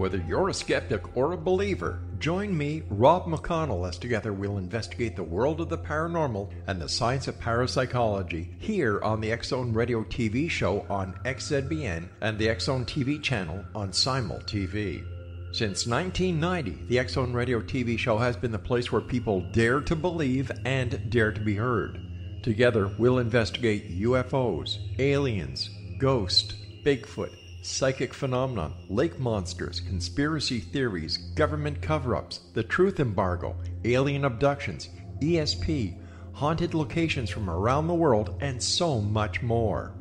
Whether you're a skeptic or a believer, join me, Rob McConnell, as together we'll investigate the world of the paranormal and the science of parapsychology here on the X-Zone Radio TV show on XZBN and the X-Zone TV channel on Simul TV. Since 1990, the X-Zone Radio TV show has been the place where people dare to believe and dare to be heard. Together, we'll investigate UFOs, aliens, ghosts, Bigfoot, psychic phenomenon, lake monsters, conspiracy theories, government cover-ups, the truth embargo, alien abductions, ESP, haunted locations from around the world, and so much more.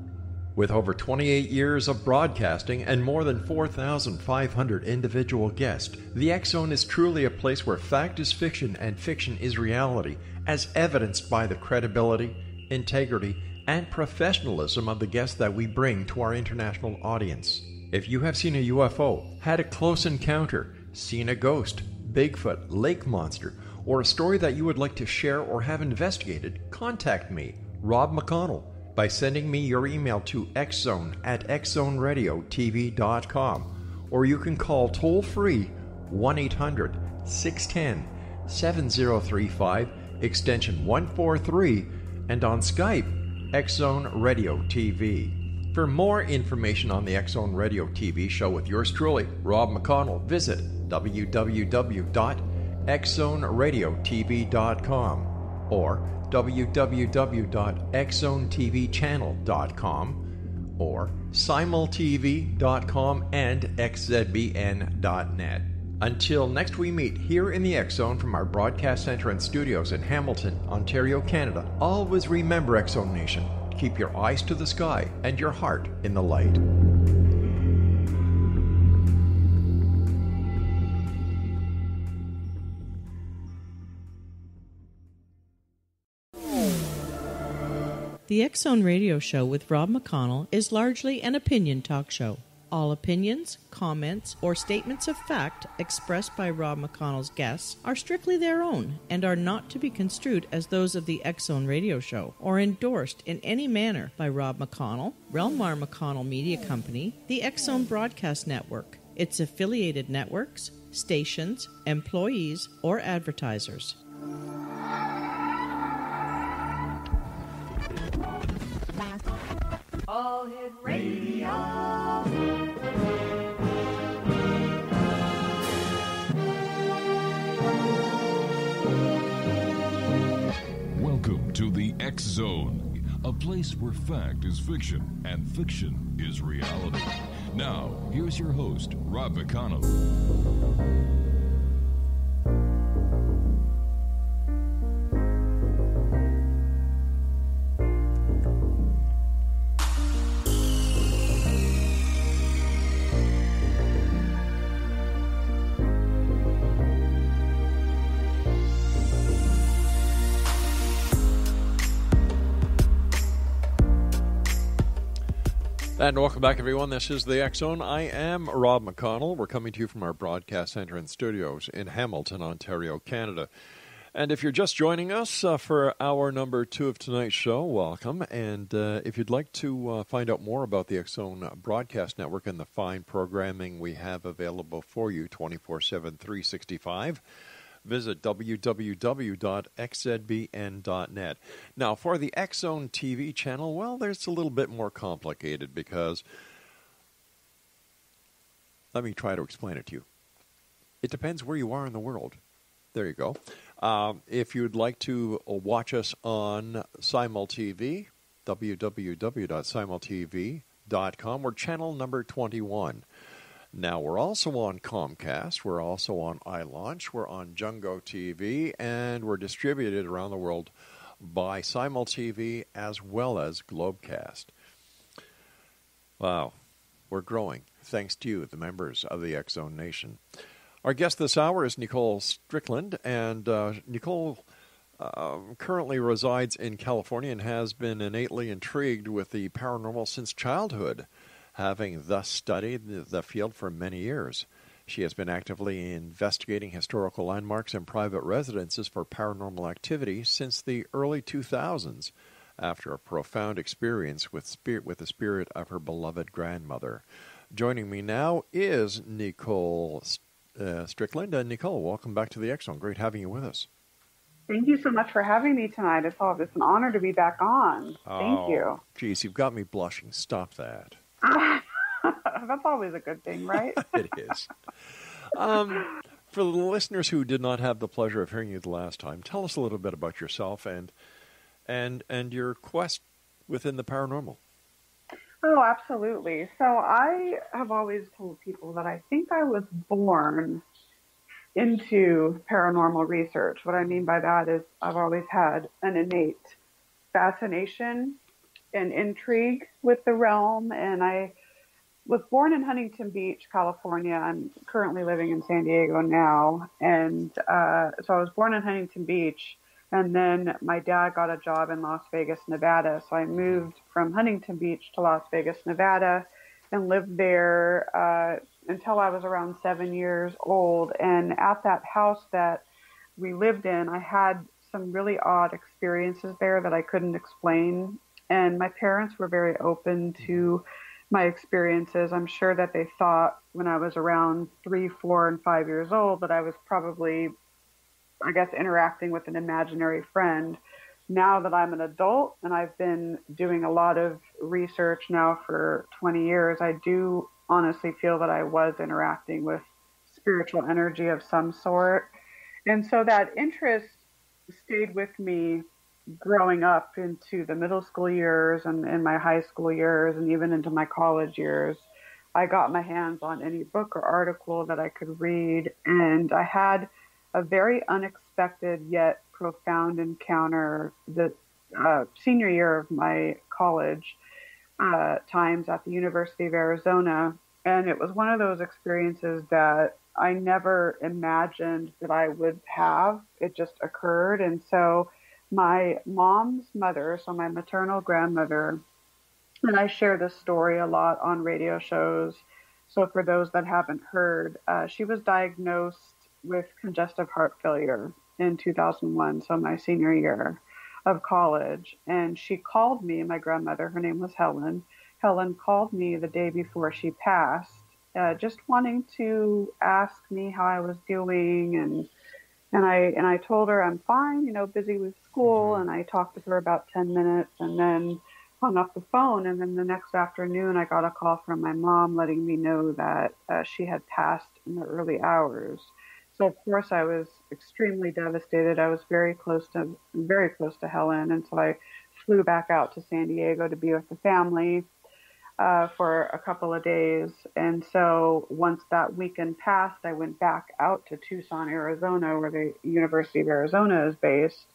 With over 28 years of broadcasting and more than 4,500 individual guests, the X-Zone is truly a place where fact is fiction and fiction is reality, as evidenced by the credibility, integrity, and professionalism of the guests that we bring to our international audience. If you have seen a UFO, had a close encounter, seen a ghost, Bigfoot, lake monster, or a story that you would like to share or have investigated, contact me, Rob McConnell, by sending me your email to xzone@xzoneradiotv.com, or you can call toll-free 1-800-610-7035, extension 143, and on Skype, X-Zone Radio TV. For more information on the X-Zone Radio TV show with yours truly, Rob McConnell, visit www.xzoneradiotv.com or www.xzonetvchannel.com or simultv.com and xzbn.net. Until next we meet here in the X-Zone from our broadcast center and studios in Hamilton, Ontario, Canada, always remember, X-Zone Nation, keep your eyes to the sky and your heart in the light. The X-Zone Radio Show with Rob McConnell is largely an opinion talk show. All opinions, comments, or statements of fact expressed by Rob McConnell's guests are strictly their own and are not to be construed as those of the X-Zone Radio Show or endorsed in any manner by Rob McConnell, rel-mar McConnell Media Company, the X-Zone Broadcast Network, its affiliated networks, stations, employees, or advertisers. All Hit Radio. Welcome to the X-Zone, a place where fact is fiction and fiction is reality. Now, here's your host, Rob McConnell. And welcome back, everyone. This is the X-Zone. I am Rob McConnell. We're coming to you from our broadcast center and studios in Hamilton, Ontario, Canada. And if you're just joining us for hour number 2 of tonight's show, welcome. And if you'd like to find out more about the X-Zone Broadcast Network and the fine programming we have available for you 24/7, 365, visit www.xzbn.net. Now, for the X-Zone TV channel, well, there's a little bit more complicated because, let me try to explain it to you. It depends where you are in the world. There you go. If you'd like to watch us on Simul TV, www.simultv.com, we're channel number 21. Now, we're also on Comcast, we're also on iLaunch, we're on Jungo TV, and we're distributed around the world by Simul TV as well as Globecast. Wow, we're growing, thanks to you, the members of the X-Zone Nation. Our guest this hour is Nicole Strickland, and Nicole currently resides in California and has been innately intrigued with the paranormal since childhood, having thus studied the field for many years. She has been actively investigating historical landmarks and private residences for paranormal activity since the early 2000s, after a profound experience with the spirit of her beloved grandmother. Joining me now is Nicole Strickland. Nicole, welcome back to the X Zone. Great having you with us. Thank you so much for having me tonight. It's an honor to be back on. Thank you. Geez, you've got me blushing. Stop that. That's always a good thing, right? It is. For the listeners who did not have the pleasure of hearing you the last time, tell us a little bit about yourself and your quest within the paranormal. Oh, absolutely. So I have always told people that I think I was born into paranormal research. What I mean by that is I've always had an innate fascination and intrigue with the realm, and I was born in Huntington Beach, California. I'm currently living in San Diego now, and so I was born in Huntington Beach, and then my dad got a job in Las Vegas, Nevada, so I moved from Huntington Beach to Las Vegas, Nevada, and lived there until I was around 7 years old. And at that house that we lived in, I had some really odd experiences there that I couldn't explain. And my parents were very open to my experiences. I'm sure that they thought when I was around 3, 4, and 5 years old that I was probably, I guess, interacting with an imaginary friend. Now that I'm an adult and I've been doing a lot of research now for 20 years, I do honestly feel that I was interacting with spiritual energy of some sort. And so that interest stayed with me growing up into the middle school years and in my high school years and even into my college years. I got my hands on any book or article that I could read, and I had a very unexpected yet profound encounter the senior year of my college times at the University of Arizona. And it was one of those experiences that I never imagined that I would have. It just occurred. And so my mom's mother, so my maternal grandmother, and I share this story a lot on radio shows. So for those that haven't heard, she was diagnosed with congestive heart failure in 2001, so my senior year of college. And she called me, my grandmother, her name was Helen. Helen called me the day before she passed, just wanting to ask me how I was doing. And I told her I'm fine, busy with school. And I talked to her about 10 minutes and then hung up the phone. And then the next afternoon, I got a call from my mom letting me know that she had passed in the early hours. So of course I was extremely devastated. I was very close to Helen. And so I flew back out to San Diego to be with the family for a couple of days. And so once that weekend passed, I went back out to Tucson, Arizona, where the University of Arizona is based.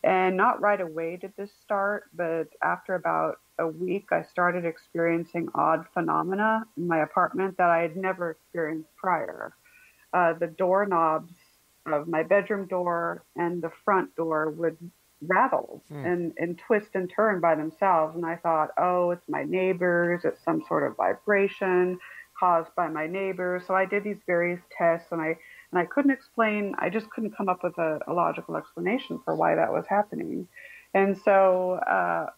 And not right away did this start, but after about a week, I started experiencing odd phenomena in my apartment that I had never experienced prior. The doorknobs of my bedroom door and the front door would rattle and twist and turn by themselves. And I thought, oh, it's my neighbors. It's some sort of vibration caused by my neighbors. So I did these various tests, and I couldn't explain. I just couldn't come up with a logical explanation for why that was happening. And so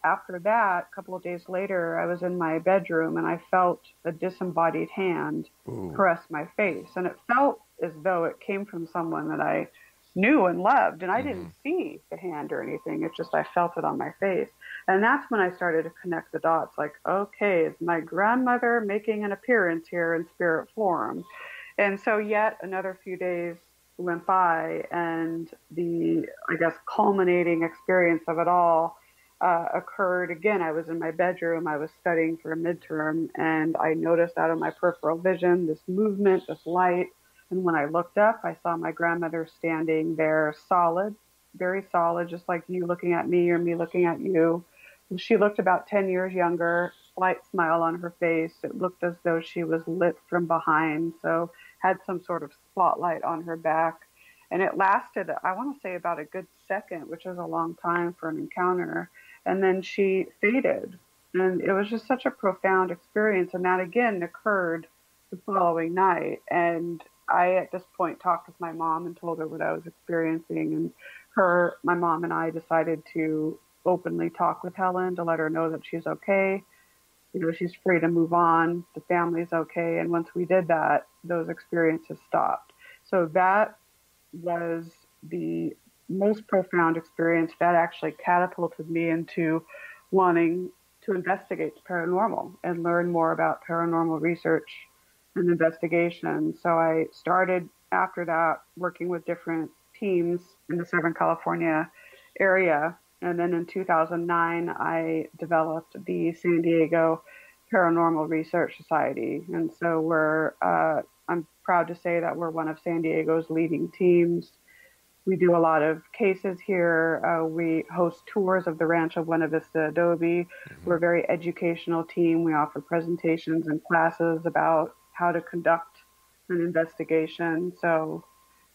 after that, a couple of days later, I was in my bedroom and I felt a disembodied hand caress my face. And it felt as though it came from someone that I knew and loved. And I didn't see the hand or anything. It's just I felt it on my face. And that's when I started to connect the dots. Like, okay, it's my grandmother making an appearance here in spirit form. And so yet another few days went by, and the, I guess, culminating experience of it all occurred again. I was in my bedroom. I was studying for a midterm, and I noticed out of my peripheral vision this movement, this light. And when I looked up, I saw my grandmother standing there, solid, very solid, just like you looking at me or me looking at you. She looked about 10 years younger, slight smile on her face. It looked as though she was lit from behind, so had some sort of spotlight on her back. And it lasted, I want to say, about a good second, which is a long time for an encounter. And then she faded. And it was just such a profound experience. And that again occurred the following night. And I, at this point, talked with my mom and told her what I was experiencing. And my mom and I decided to openly talk with Helen to let her know that she's okay. she's free to move on, the family's okay. And once we did that, those experiences stopped. So that was the most profound experience that actually catapulted me into wanting to investigate the paranormal and learn more about paranormal research and investigation. So I started after that working with different teams in the Southern California area. And then in 2009, I developed the San Diego Paranormal Research Society. And so I'm proud to say that we're one of San Diego's leading teams. We do a lot of cases here. We host tours of the Rancho Buena Vista Adobe. We're a very educational team. We offer presentations and classes about how to conduct an investigation. So,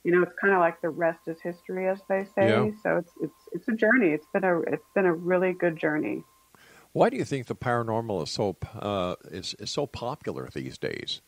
it's kind of like the rest is history, as they say. Yeah. So it's a journey. It's been a really good journey. Why do you think the paranormal is so popular these days?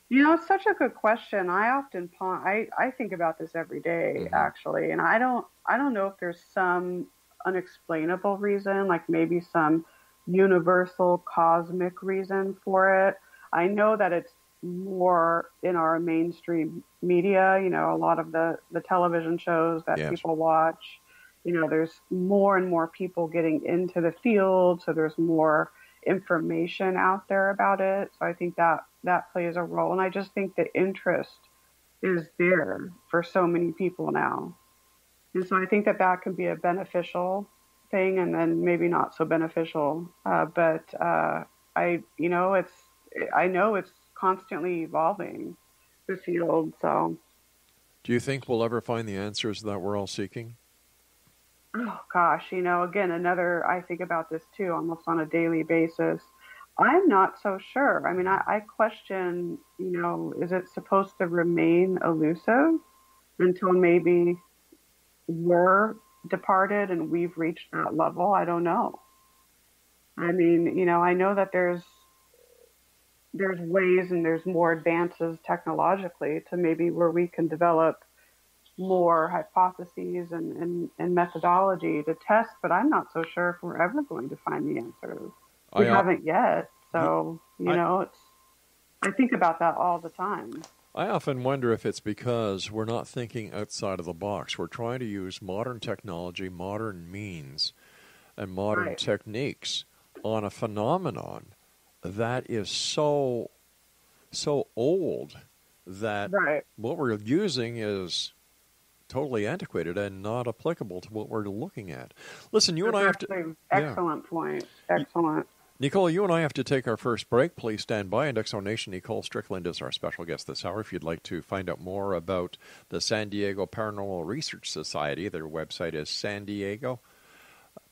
It's such a good question. I often I think about this every day, actually, and I don't know if there's some unexplainable reason, like maybe some universal cosmic reason for it. I know that it's more in our mainstream media, a lot of the television shows that people watch, there's more and more people getting into the field, so there's more information out there about it. So I think that plays a role. And I just think the interest is there for so many people now. And so I think that can be a beneficial thing, and then maybe not so beneficial. But I know it's constantly evolving, the field. So do you think we'll ever find the answers that we're all seeking? Oh gosh, again, I think about this too, almost on a daily basis. I'm not so sure. I mean, I question, is it supposed to remain elusive until maybe we're departed and we've reached that level? I don't know. I mean, I know that there's ways and there's more advances technologically to maybe where we can develop more hypotheses and methodology to test, but I'm not so sure if we're ever going to find the answers. We haven't yet. So, I think about that all the time. I often wonder if it's because we're not thinking outside of the box. We're trying to use modern technology, modern means, and modern techniques on a phenomenon that is so old that what we're using is totally antiquated and not applicable to what we're looking at. Listen, you and I have to... Excellent point. Excellent. Nicole, you and I have to take our first break. Please stand by. And Exo Nation, Nicole Strickland is our special guest this hour. If you'd like to find out more about the San Diego Paranormal Research Society, their website is San Diego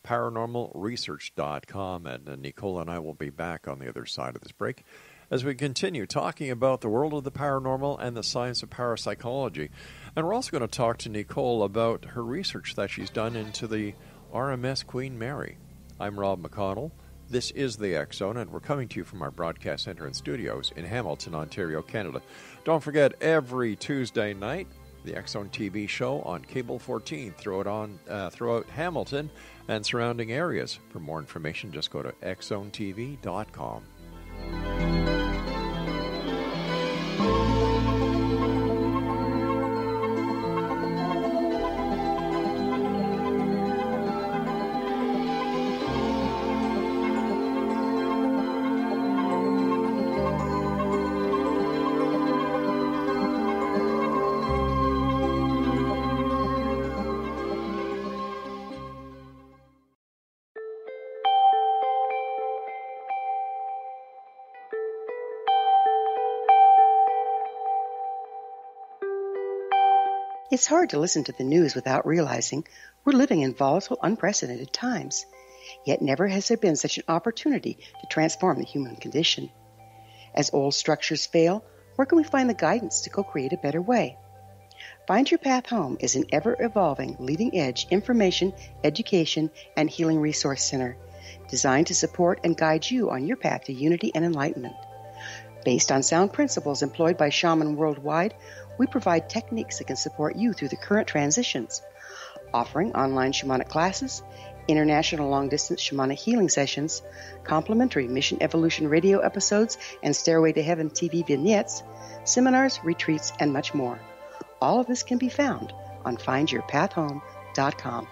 paranormalresearch.com. And Nicole and I will be back on the other side of this break as we continue talking about the world of the paranormal and the science of parapsychology. And we're also going to talk to Nicole about her research that she's done into the RMS Queen Mary. I'm Rob McConnell. This is the X Zone, and we're coming to you from our broadcast center and studios in Hamilton, Ontario, Canada. Don't forget, every Tuesday night, the X Zone TV show on Cable 14 throughout Hamilton and surrounding areas. For more information, just go to xzonetv.com. It's hard to listen to the news without realizing we're living in volatile, unprecedented times. Yet never has there been such an opportunity to transform the human condition. As old structures fail, where can we find the guidance to co-create a better way? Find Your Path Home is an ever-evolving, leading-edge information, education, and healing resource center designed to support and guide you on your path to unity and enlightenment. Based on sound principles employed by shaman worldwide, we provide techniques that can support you through the current transitions, offering online shamanic classes, international long-distance shamanic healing sessions, complimentary Mission Evolution radio episodes and Stairway to Heaven TV vignettes, seminars, retreats, and much more. All of this can be found on findyourpathhome.com.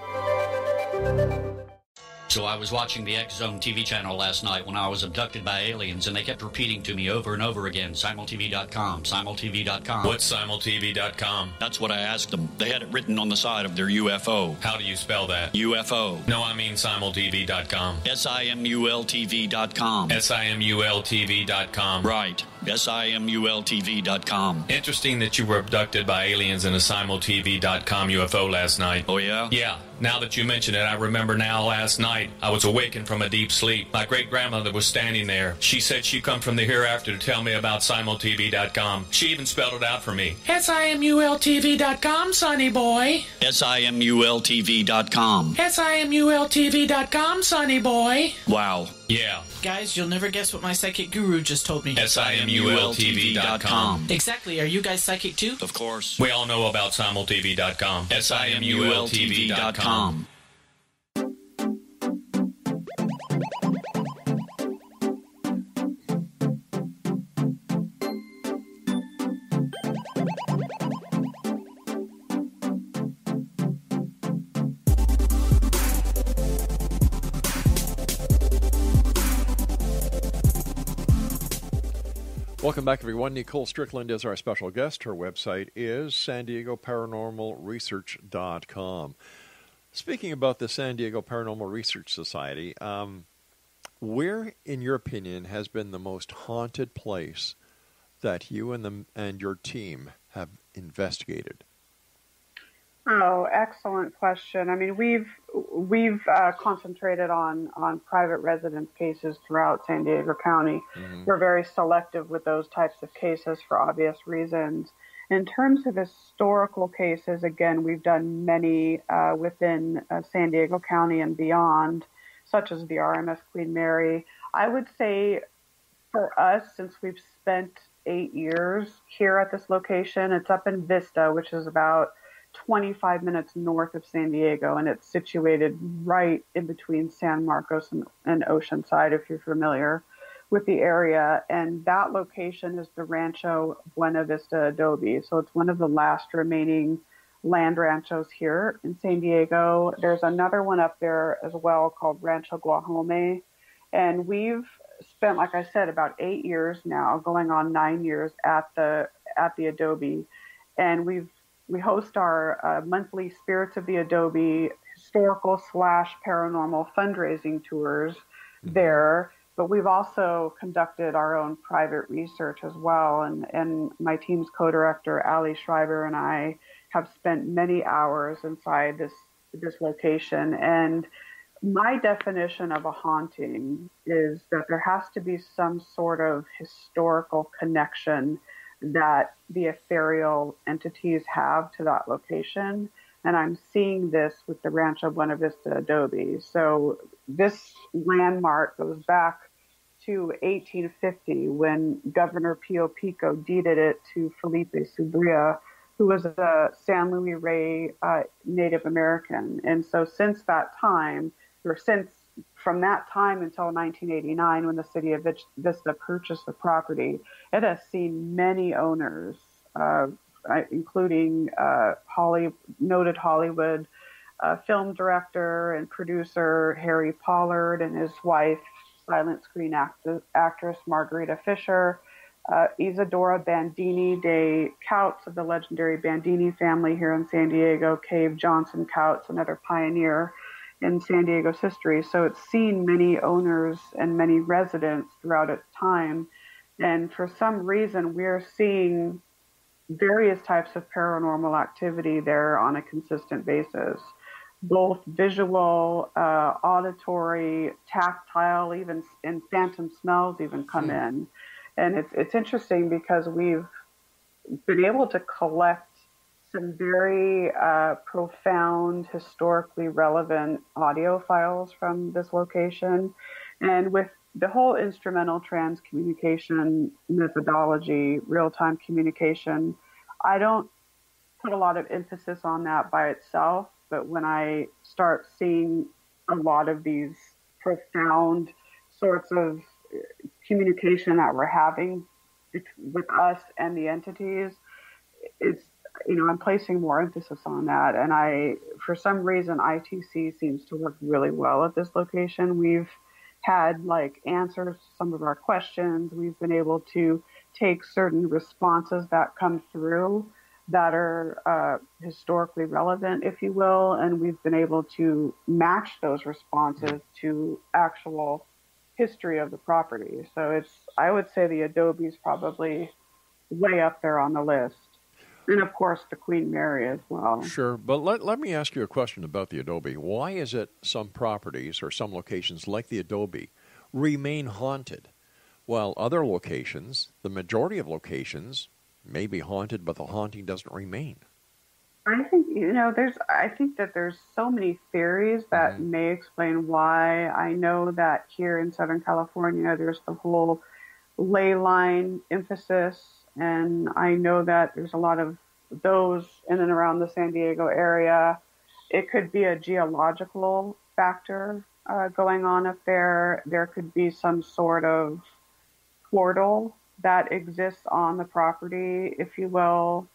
So I was watching the X Zone TV channel last night when I was abducted by aliens, and they kept repeating to me over and over again, simultv.com, simultv.com. What's simultv.com? That's what I asked them. They had it written on the side of their UFO. How do you spell that? UFO. No, I mean simultv.com. simultv.com. simultv.com. Right. simultv.com. Interesting that you were abducted by aliens in a simultv.com UFO last night. Oh, yeah? Yeah. Now that you mention it, I remember now last night I was awakened from a deep sleep. My great-grandmother was standing there. She said she'd come from the hereafter to tell me about simultv.com. She even spelled it out for me. simultv.com, sonny boy. simultv.com. simultv.com, sonny boy. Wow. Yeah. Guys, you'll never guess what my psychic guru just told me. simultv.com. Exactly. Are you guys psychic too? Of course. We all know about simultv.com. simultv.com. Welcome back, everyone. Nicole Strickland is our special guest. Her website is SanDiegoParanormalResearch.com. Speaking about the San Diego Paranormal Research Society, where, in your opinion, has been the most haunted place that you and your team have investigated? Oh, excellent question. I mean, we've concentrated on private residence cases throughout San Diego County. Mm-hmm. We're very selective with those types of cases for obvious reasons. In terms of historical cases, again, we've done many within San Diego County and beyond, such as the RMS Queen Mary. I would say for us, since we've spent 8 years here at this location, it's up in Vista, which is about 25 minutes north of San Diego, and it's situated right in between San Marcos and Oceanside, if you're familiar with the area. And that location is the Rancho Buena Vista Adobe. So it's one of the last remaining land ranchos here in San Diego. There's another one up there as well called Rancho Guajome. And we've spent, like I said, about 8 years now, going on 9 years at the Adobe. And we host our monthly Spirits of the Adobe historical / paranormal fundraising tours there. But we've also conducted our own private research as well. And my team's co-director, Ali Schreiber, and I have spent many hours inside this location. And my definition of a haunting is that there has to be some sort of historical connection that the ethereal entities have to that location. And I'm seeing this with the Rancho Buena Vista Adobe. So this landmark goes back to 1850 when Governor Pio Pico deeded it to Felipe Subria, who was a San Luis Rey Native American. And so since that time, from that time until 1989, when the city of Vista purchased the property, it has seen many owners, including noted Hollywood film director and producer Harry Pollard and his wife, silent screen actress Margarita Fisher, Isadora Bandini de Couts of the legendary Bandini family here in San Diego, Cave Johnson Couts, another pioneer in San Diego's history. So it's seen many owners and many residents throughout its time. And for some reason, we're seeing various types of paranormal activity there on a consistent basis, both visual, auditory, tactile, even and phantom smells even come in. And it's interesting because we've been able to collect some very profound, historically relevant audio files from this location. And with the whole instrumental transcommunication methodology, real-time communication, I don't put a lot of emphasis on that by itself. But when I start seeing a lot of these profound sorts of communication that we're having with us and the entities. It's, I'm placing more emphasis on that. And for some reason, ITC seems to work really well at this location. We've had answers to some of our questions. We've been able to take certain responses that come through that are historically relevant, if you will, and we've been able to match those responses to actual history of the property. So I would say the Adobe's probably way up there on the list. And of course the Queen Mary as well. Sure, but let me ask you a question about the Adobe. Why is it some properties or some locations like the Adobe remain haunted, while other locations, the majority of locations, may be haunted, but the haunting doesn't remain? I think, I think that there's so many theories that may explain why. I know that here in Southern California, there's the whole ley line emphasis, and I know that there's a lot of those in and around the San Diego area. It could be a geological factor going on up there. There could be some sort of portal that exists on the property, if you will.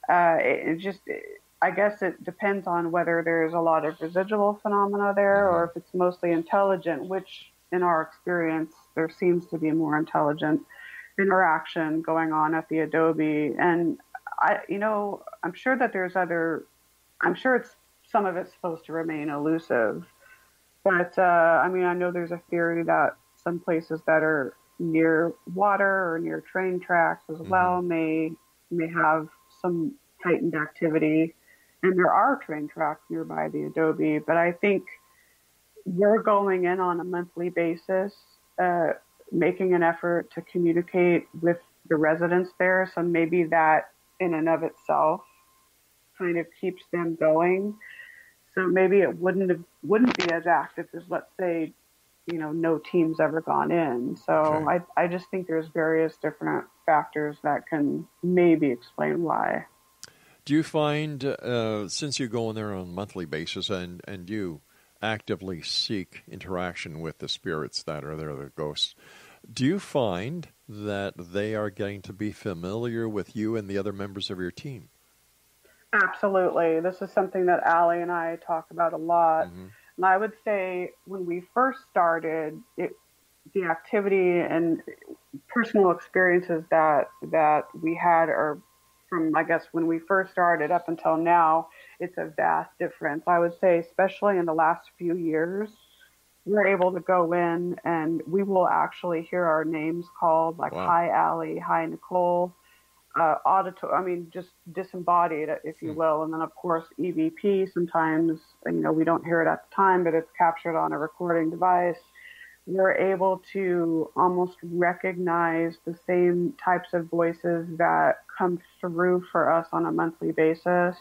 I guess it depends on whether there's a lot of residual phenomena there or if it's mostly intelligent, which in our experience, there seems to be more intelligent interaction going on at the Adobe. And I'm sure that some of it's supposed to remain elusive. But, I know there's a theory that some places that are near water or near train tracks as well may have some heightened activity. And there are train tracks nearby the Adobe, but I think we're going in on a monthly basis, making an effort to communicate with the residents there. So maybe that in and of itself kind of keeps them going. So maybe it wouldn't be as active as, let's say, no team's ever gone in. So okay. I just think there's various different factors that can maybe explain why. Do you find, since you go in there on a monthly basis and you actively seek interaction with the spirits that are there, the ghosts, do you find that they are getting to be familiar with you and the other members of your team? Absolutely. This is something that Allie and I talk about a lot. And I would say when we first started, the activity and personal experiences that we had are from, I guess, when we first started up until now, it's a vast difference. I would say, especially in the last few years, we're able to go in and we will actually hear our names called, like, wow. Hi, Allie, hi, Nicole, just disembodied, if you will. And then, of course, EVP, sometimes, we don't hear it at the time, but it's captured on a recording device. We're able to almost recognize the same types of voices that come through for us on a monthly basis,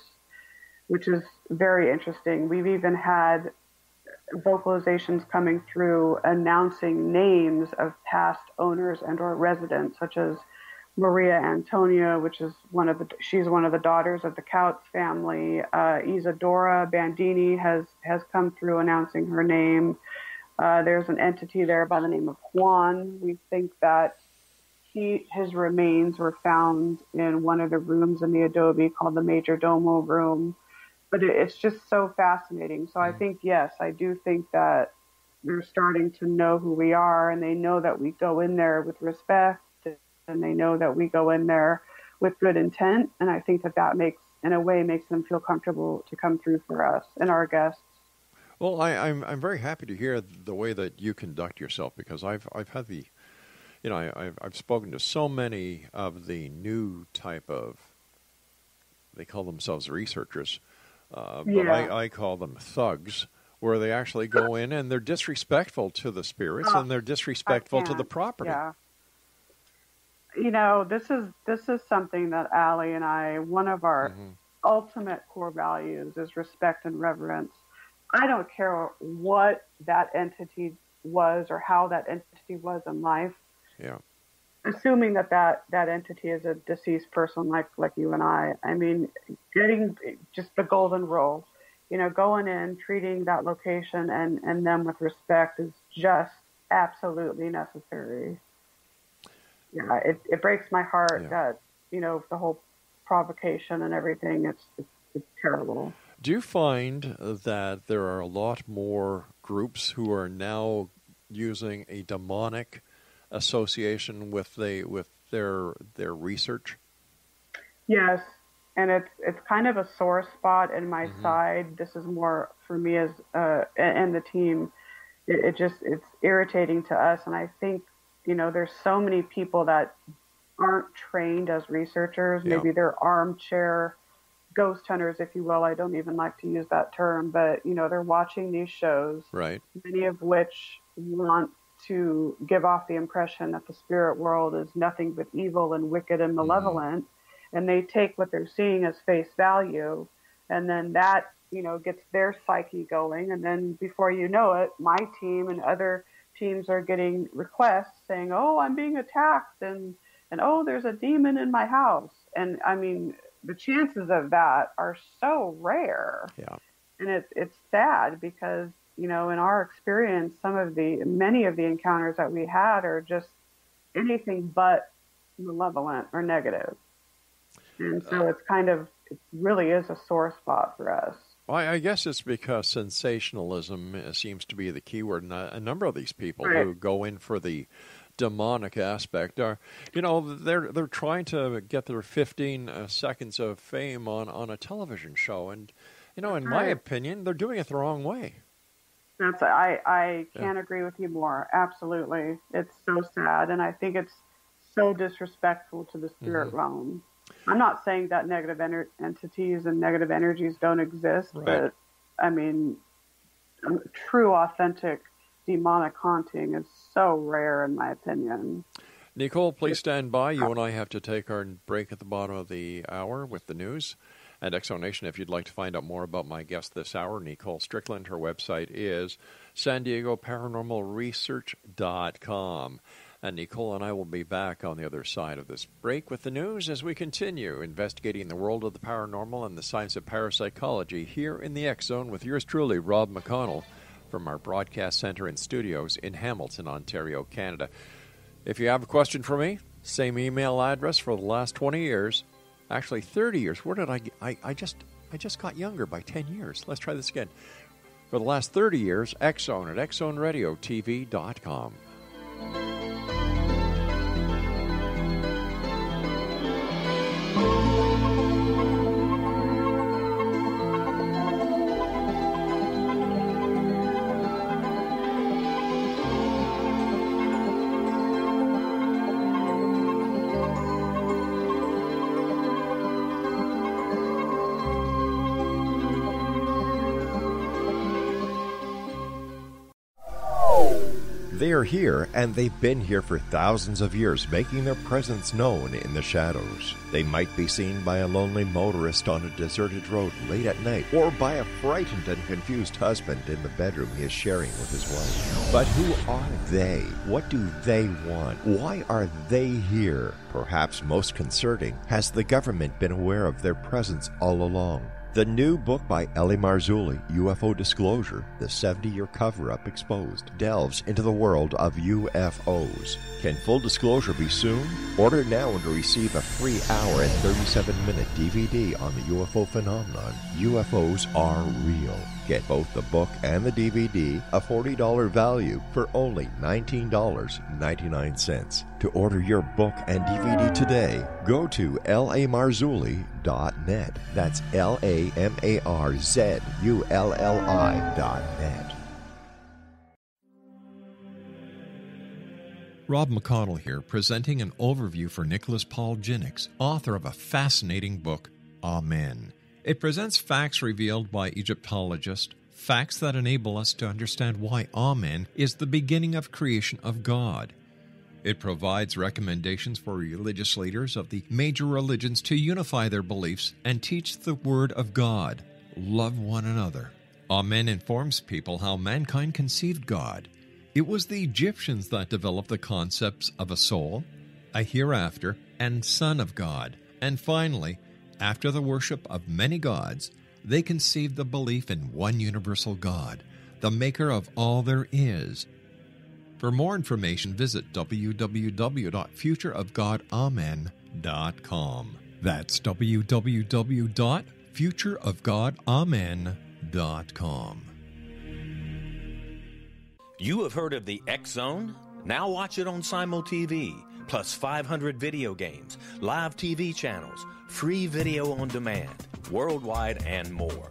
which is very interesting. We've even had vocalizations coming through announcing names of past owners and or residents, such as Maria Antonia, which is she's one of the daughters of the Couts family. Isadora Bandini has come through announcing her name. There's an entity there by the name of Juan. We think that his remains were found in one of the rooms in the Adobe called the Major Domo room. But it's just so fascinating. So I think, yes, I do think that they're starting to know who we are, and they know that we go in there with respect, and they know that we go in there with good intent. And I think that makes them feel comfortable to come through for us and our guests. Well, I'm very happy to hear the way that you conduct yourself, because I've had the, I've spoken to so many of the new type of, they call themselves researchers, but I call them thugs, where they actually go in and they're disrespectful to the spirits and they're disrespectful to the property. Yeah. This is something that Allie and I, one of our ultimate core values is respect and reverence. I don't care what that entity was or how that entity was in life. Yeah. Assuming that entity is a deceased person like you and I. I mean, getting just the golden rule. going in, treating that location and them with respect is just absolutely necessary. Yeah, it breaks my heart that, the whole provocation and everything, it's terrible. Do you find that there are a lot more groups who are now using a demonic association with their research? Yes, and it's kind of a sore spot in my side. This is more for me as and the team. It's irritating to us, and I think there's so many people that aren't trained as researchers. Yeah. Maybe they're armchair ghost hunters, if you will. I don't even like to use that term, but they're watching these shows, right? Many of which want to give off the impression that the spirit world is nothing but evil and wicked and malevolent, and they take what they're seeing as face value, and then that gets their psyche going, and then before you know it, my team and other teams are getting requests saying, "Oh, I'm being attacked," and "Oh, there's a demon in my house," and I mean, the chances of that are so rare. Yeah. And it's sad because, in our experience, many of the encounters that we had are just anything but malevolent or negative. And so it really is a sore spot for us. Well, I guess it's because sensationalism seems to be the key word. And a number of these people Right. who go in for the demonic aspect are, they're trying to get their 15 seconds of fame on a television show, and in my opinion, they're doing it the wrong way. I can't agree with you more. Absolutely, it's so sad, and I think it's so disrespectful to the spirit realm. I'm not saying that negative entities and negative energies don't exist, right. But I mean, true, authentic demonic haunting is so rare, in my opinion. Nicole, please stand by. You and I have to take our break at the bottom of the hour with the news. And Exonation, if you'd like to find out more about my guest this hour, Nicole Strickland, her website is SanDiegoParanormalResearch.com. And Nicole and I will be back on the other side of this break with the news as we continue investigating the world of the paranormal and the science of parapsychology here in the X Zone with yours truly, Rob McConnell, from our broadcast center and studios in Hamilton, Ontario, Canada. If you have a question for me, same email address for the last 20 years. Actually, 30 years. Where did I just got younger by 10 years. Let's try this again. For the last 30 years, X-Zone at XZoneRadioTV.com. They are here, and they've been here for thousands of years, making their presence known in the shadows. They might be seen by a lonely motorist on a deserted road late at night, or by a frightened and confused husband in the bedroom he is sharing with his wife. But who are they? What do they want? Why are they here? Perhaps most concerning, has the government been aware of their presence all along? The new book by Ellie Marzulli, UFO Disclosure, the 70-year cover-up exposed, delves into the world of UFOs. Can full disclosure be soon? Order now and receive a free hour and 37-minute DVD on the UFO phenomenon. UFOs are real. Get both the book and the DVD, a $40 value, for only $19.99. To order your book and DVD today, go to lamarzulli.net. That's LAMARZULLI.net. Rob McConnell here, presenting an overview for Nicholas Paul Jennings, author of a fascinating book, Amen. It presents facts revealed by Egyptologists, facts that enable us to understand why Amen is the beginning of creation of God. It provides recommendations for religious leaders of the major religions to unify their beliefs and teach the Word of God. Love one another. Amen informs people how mankind conceived God. It was the Egyptians that developed the concepts of a soul, a hereafter, and Son of God. And finally, after the worship of many gods, they conceived the belief in one universal God, the maker of all there is. For more information, visit www.futureofgodamen.com. That's www.futureofgodamen.com. You have heard of the X Zone? Now watch it on Simul TV, plus 500 video games, live TV channels, free video on demand, worldwide, and more.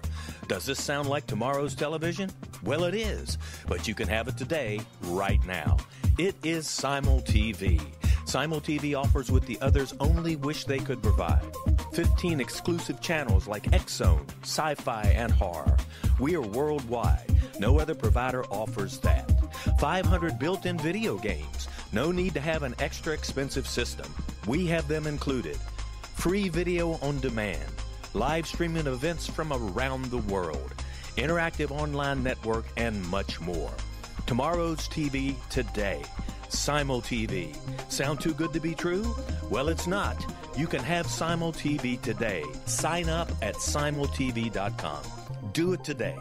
Does this sound like tomorrow's television? Well, it is, but you can have it today, right now. It is Simul TV. Simul TV offers what the others only wish they could provide. 15 exclusive channels like X Zone, sci-fi, and horror. We are worldwide. No other provider offers that. 500 built-in video games. No need to have an extra expensive system. We have them included. Free video on demand. Live streaming events from around the world. Interactive online network, and much more. Tomorrow's TV today. Simul TV. Sound too good to be true? Well, it's not. You can have Simul TV today. Sign up at simultv.com. Do it today.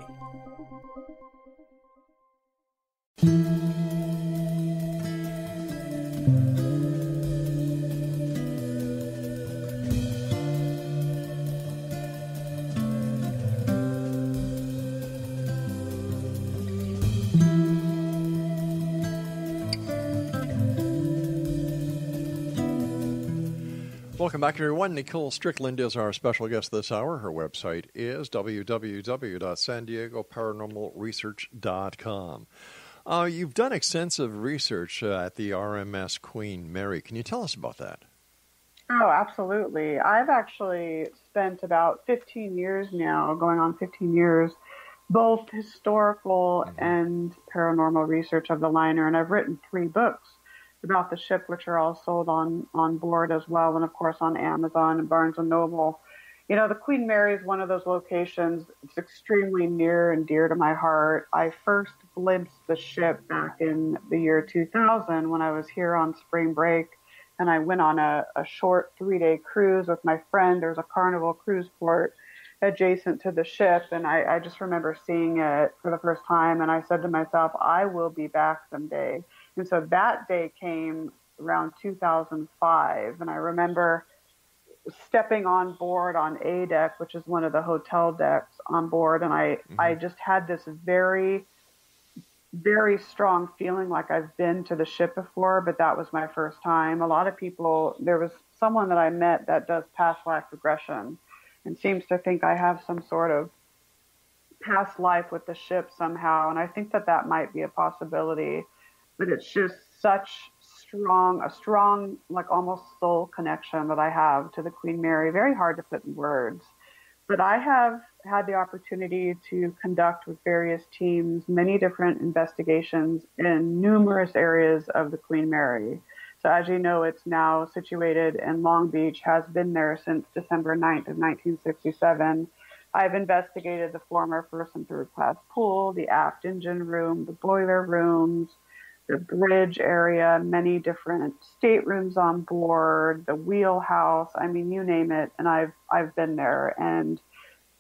Welcome back, everyone. Nicole Strickland is our special guest this hour. Her website is www.san-diego-paranormal-research.com. You've done extensive research at the RMS Queen Mary. Can you tell us about that? Oh, absolutely. I've actually spent about 15 years now, going on 15 years, both historical and paranormal research of the liner, and I've written 3 books about the ship, which are all sold on board as well, and of course on Amazon and Barnes & Noble. You know, the Queen Mary is one of those locations. It's extremely near and dear to my heart. I first glimpsed the ship back in the year 2000 when I was here on spring break, and I went on a short 3-day cruise with my friend. There's a Carnival cruise port adjacent to the ship, and I just remember seeing it for the first time, and I said to myself, I will be back someday. And so that day came around 2005, and I remember stepping on board on A deck, which is one of the hotel decks on board, and I just had this very, very strong feeling like I've been to the ship before, but that was my first time. A lot of people, there was someone that I met that does past life regression and seems to think I have some sort of past life with the ship somehow, and I think that might be a possibility. But it's just such a strong, like almost soul connection that I have to the Queen Mary. Very hard to put in words. But I have had the opportunity to conduct with various teams many different investigations in numerous areas of the Queen Mary. So as you know, it's now situated in Long Beach, has been there since December 9th of 1967. I've investigated the former first and third class pool, the aft engine room, the boiler rooms, the bridge area, many different staterooms on board, the wheelhouse. I mean, you name it, and I've been there. And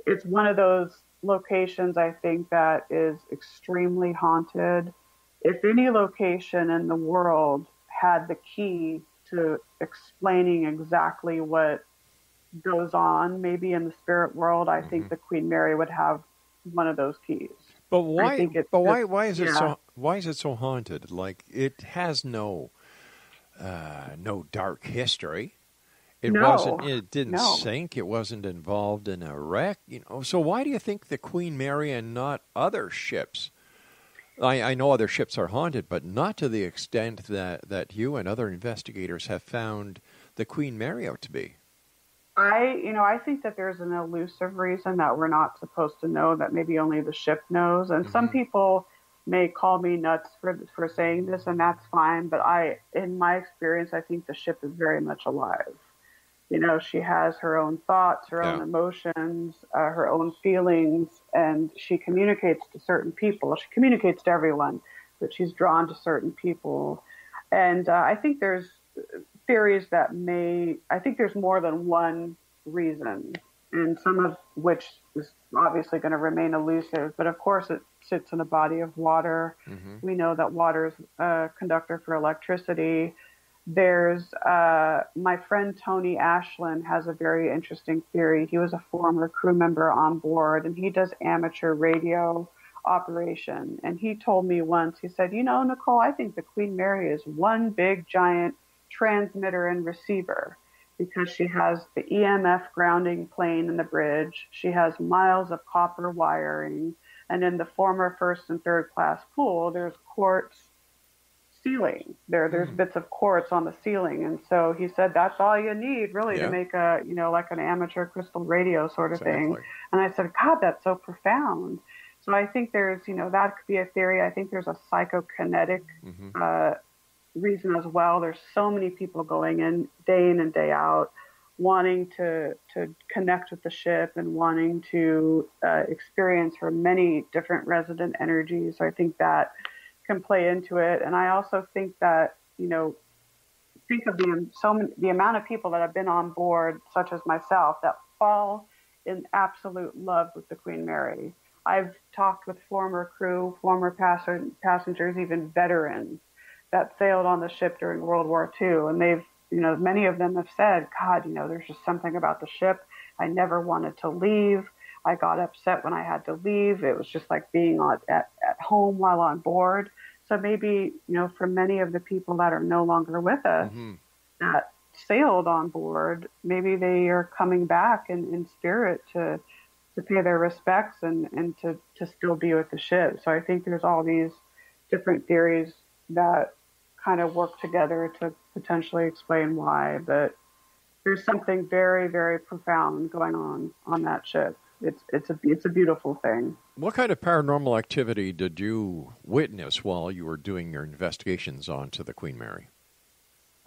it's one of those locations, I think, that is extremely haunted. If any location in the world had the key to explaining exactly what goes on, maybe in the spirit world, I think the Queen Mary would have one of those keys. But why? Why is it so? Why is it so haunted? Like, it has no dark history. It wasn't. It didn't sink. It wasn't involved in a wreck. You know. So why do you think the Queen Mary and not other ships? I know other ships are haunted, but not to the extent that you and other investigators have found the Queen Mary out to be. I think that there's an elusive reason that we're not supposed to know, that maybe only the ship knows. And some people may call me nuts for saying this, and that's fine. But in my experience, I think the ship is very much alive. You know, she has her own thoughts, her own emotions, her own feelings, and she communicates to certain people. She communicates to everyone, but she's drawn to certain people. And I think there's theories I think there's more than one reason and some of which is obviously going to remain elusive. But of course, it sits in a body of water. We know that water is a conductor for electricity. There's my friend Tony Ashland has a very interesting theory. He was a former crew member on board, and he does amateur radio operation. And he told me once, he said, Nicole, I think the Queen Mary is one big giant transmitter and receiver, because she has the EMF grounding plane in the bridge. She has miles of copper wiring. And in the former first and third class pool, there's quartz ceiling. There's bits of quartz on the ceiling. And so he said, that's all you need really to make a, like an amateur crystal radio sort of thing. And I said, God, that's so profound. So I think there's, that could be a theory. I think there's a psychokinetic reason as well. There's so many people going in and day out, wanting to connect with the ship and wanting to experience her many different resident energies. So I think that can play into it. And I also think that, think of the amount of people that have been on board, such as myself, that fall in absolute love with the Queen Mary. I've talked with former crew, former passengers, even veterans that sailed on the ship during World War II. And they've, many of them have said, God, there's just something about the ship. I never wanted to leave. I got upset when I had to leave. It was just like being at home while on board. So maybe, for many of the people that are no longer with us that sailed on board, maybe they are coming back in spirit to pay their respects and to still be with the ship. So I think there's all these different theories that kind of work together to potentially explain why. But there's something very, very profound going on that ship. It's a beautiful thing. What kind of paranormal activity did you witness while you were doing your investigations onto the Queen Mary?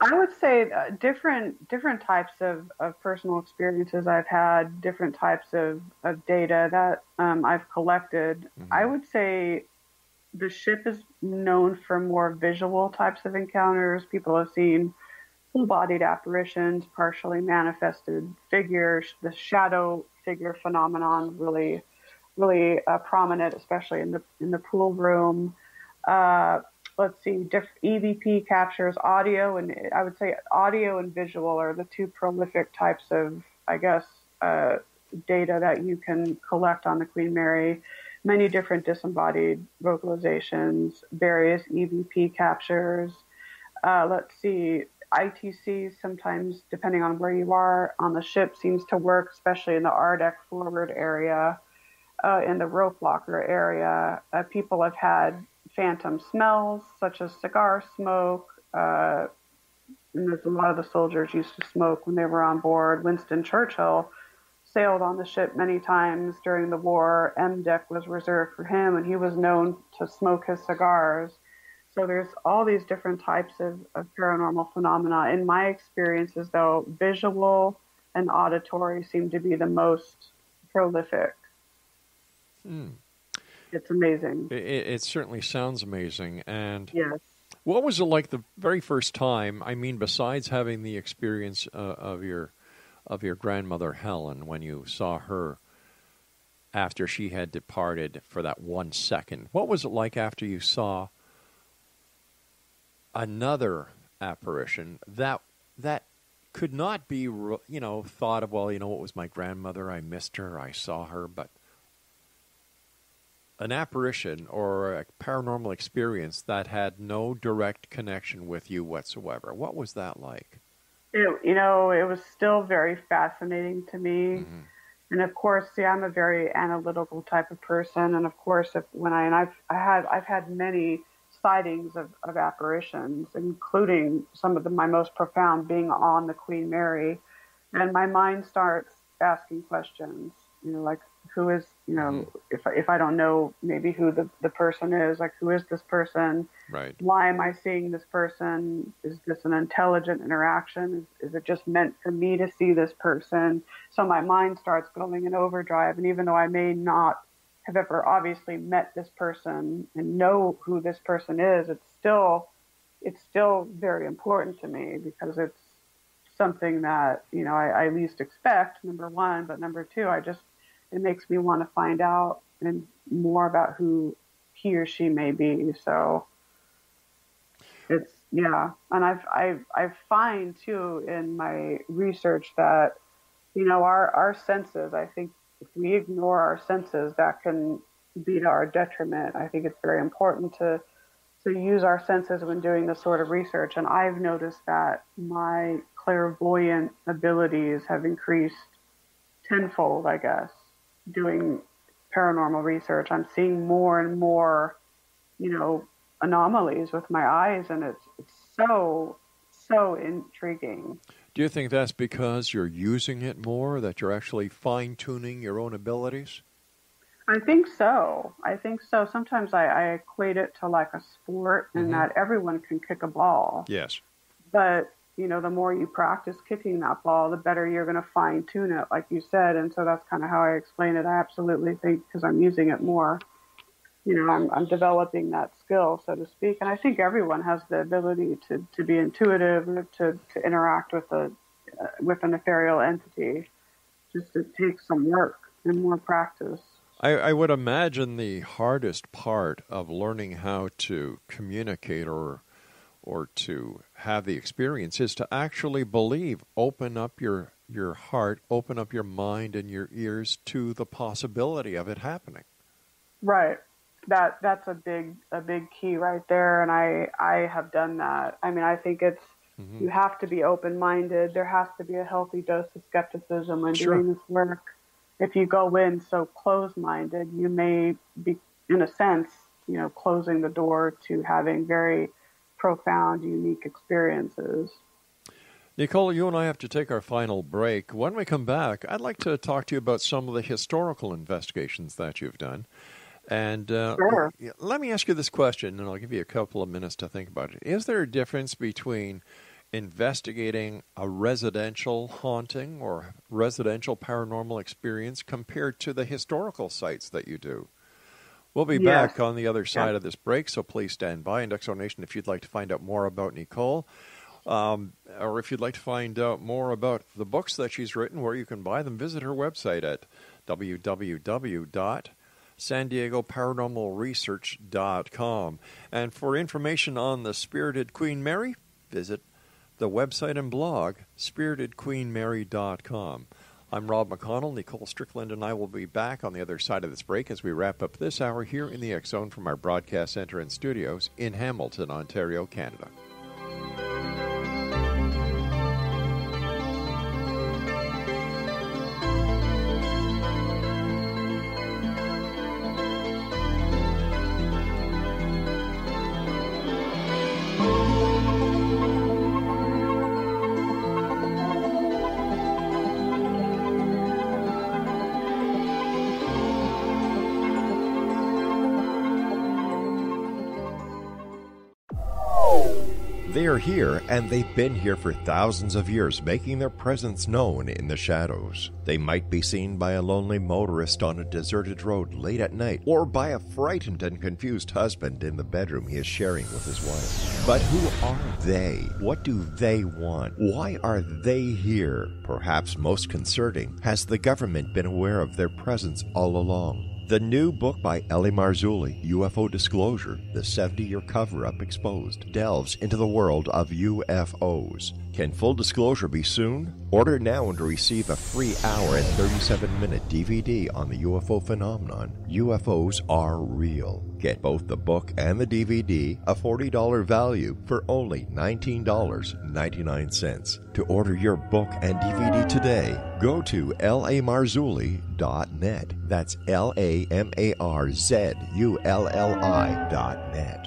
I would say different types of personal experiences I've had, different types of data that I've collected. I would say the ship is known for more visual types of encounters. People have seen full-bodied apparitions, partially manifested figures. The shadow figure phenomenon really prominent, especially in the pool room. Let's see, EVP captures audio, and I would say audio and visual are the two prolific types of, I guess, data that you can collect on the Queen Mary. Many different disembodied vocalizations, various EVP captures. Let's see, ITCs sometimes, depending on where you are on the ship, seems to work, especially in the R-deck forward area, in the rope locker area. People have had phantom smells, such as cigar smoke. And there's a lot of the soldiers used to smoke when they were on board. Winston Churchill sailed on the ship many times during the war. M deck was reserved for him, and he was known to smoke his cigars. So there's all these different types of paranormal phenomena. In my experiences, though, visual and auditory seem to be the most prolific. It's amazing. It certainly sounds amazing. And yes. What was it like the very first time? I mean, besides having the experience of your grandmother Helen, when you saw her after she had departed for that 1 second, what was it like after you saw another apparition that could not be, thought of, well, it was my grandmother, I missed her, I saw her, but an apparition or a paranormal experience that had no direct connection with you whatsoever? What was that like? It was still very fascinating to me. And of course, I'm a very analytical type of person. And of course, I've had many sightings of apparitions, including some of my most profound being on the Queen Mary. And my mind starts asking questions, like, who is, if I don't know maybe who the person is, like, who is this person? Right. Why am I seeing this person? Is this an intelligent interaction? Is it just meant for me to see this person? So my mind starts going in overdrive. And even though I may not have ever obviously met this person and know who this person is, it's still very important to me, because it's something that, I least expect, number one, but number two, it makes me want to find out and more about who he or she may be. So it's, yeah. And I find too in my research that, our senses, I think if we ignore our senses, that can be to our detriment. I think it's very important to use our senses when doing this sort of research. And I've noticed that my clairvoyant abilities have increased tenfold, I guess, doing paranormal research. I'm seeing more and more, anomalies with my eyes, and it's so intriguing. Do you think that's because you're using it more, that you're actually fine-tuning your own abilities? I think so. Sometimes I equate it to like a sport, in that everyone can kick a ball. Yes. But, the more you practice kicking that ball, the better you're going to fine-tune it, like you said. And so that's kind of how I explain it. I absolutely think, because I'm using it more, I'm developing that skill, so to speak. And I think everyone has the ability to be intuitive, to interact with an ethereal entity. Just it takes some work and more practice. I would imagine the hardest part of learning how to communicate or to have the experience is to actually believe. Open up your heart, open up your mind and your ears to the possibility of it happening. Right. That's a big key right there, and I have done that. I mean, I think it's you have to be open-minded. There has to be a healthy dose of skepticism when doing this work. If you go in so closed-minded, you may be, in a sense, closing the door to having very profound, unique experiences. Nicole, you and I have to take our final break. When we come back, I'd like to talk to you about some of the historical investigations that you've done. And sure. Let me ask you this question, and I'll give you a couple of minutes to think about it. Is there a difference between investigating a residential haunting or residential paranormal experience compared to the historical sites that you do? We'll be back on the other side of this break, so please stand by. And Exo Nation, if you'd like to find out more about Nicole, or if you'd like to find out more about the books that she's written, where you can buy them, visit her website at www.SanDiegoParanormalResearch.com. And for information on the Spirited Queen Mary, visit the website and blog, SpiritedQueenMary.com. I'm Rob McConnell. Nicole Strickland and I will be back on the other side of this break as we wrap up this hour here in the X Zone from our broadcast center and studios in Hamilton, Ontario, Canada. They are here, and they've been here for thousands of years, making their presence known in the shadows. They might be seen by a lonely motorist on a deserted road late at night, or by a frightened and confused husband in the bedroom he is sharing with his wife. But who are they? What do they want? Why are they here? Perhaps most concerning, has the government been aware of their presence all along? The new book by L.A. Marzulli, UFO Disclosure, the 70-year cover-up exposed, delves into the world of UFOs. Can full disclosure be soon? Order now and receive a free hour and 37-minute DVD on the UFO phenomenon. UFOs are real. Get both the book and the DVD, a $40 value, for only $19.99. To order your book and DVD today, go to lamarzulli.net. That's LAMARZULLI.net.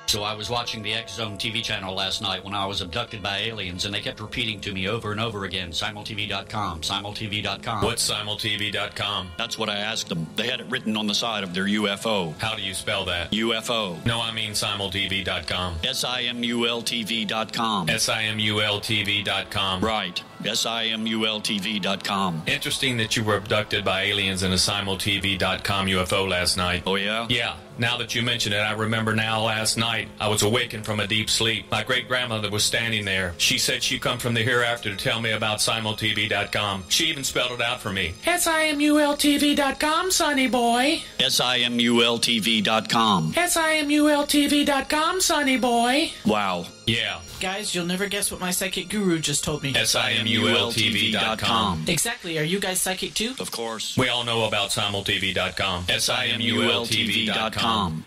So I was watching the X Zone TV channel last night when I was abducted by aliens, and they kept repeating to me over and over again, simultv.com, simultv.com. What's simultv.com? That's what I asked them. They had it written on the side of their UFO. How do you spell that? UFO. No, I mean simultv.com. SIMULTV.com. SIMULTV.com. Right. SIMULTV.com. Interesting that you were abducted by aliens in a simultv.com UFO last night. Oh, yeah? Yeah. Now that you mention it, I remember now last night I was awakened from a deep sleep. My great-grandmother was standing there. She said she'd come from the hereafter to tell me about simultv.com. She even spelled it out for me. SIMULTV.com, sonny boy. SIMULTV.com. SIMULTV.com, sonny boy. Wow. Yeah. Guys, you'll never guess what my psychic guru just told me. SIMULTV.com. Exactly. Are you guys psychic too? Of course. We all know about simultv.com. SIMULTV.com.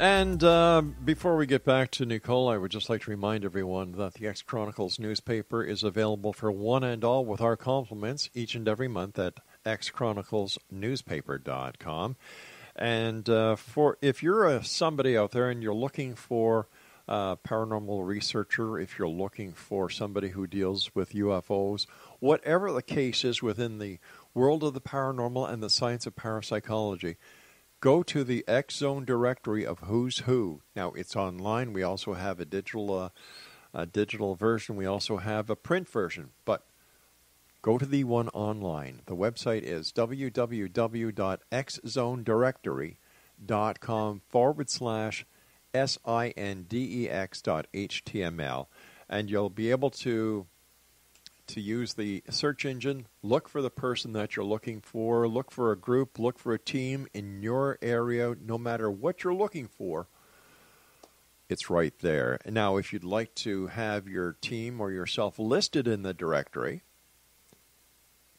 And before we get back to Nicole, I would just like to remind everyone that the X Chronicles newspaper is available for one and all with our compliments each and every month at xchroniclesnewspaper.com. And if you're somebody out there and you're looking for a paranormal researcher, if you're looking for somebody who deals with UFOs, whatever the case is within the world of the paranormal and the science of parapsychology, go to the X Zone directory of Who's Who. Now, it's online. We also have a digital version. We also have a print version. But go to the one online. The website is www.xzonedirectory.com/SINDEX.html. And you'll be able to use the search engine, look for the person that you're looking for, look for a group, look for a team in your area. No matter what you're looking for, it's right there. Now, if you'd like to have your team or yourself listed in the directory,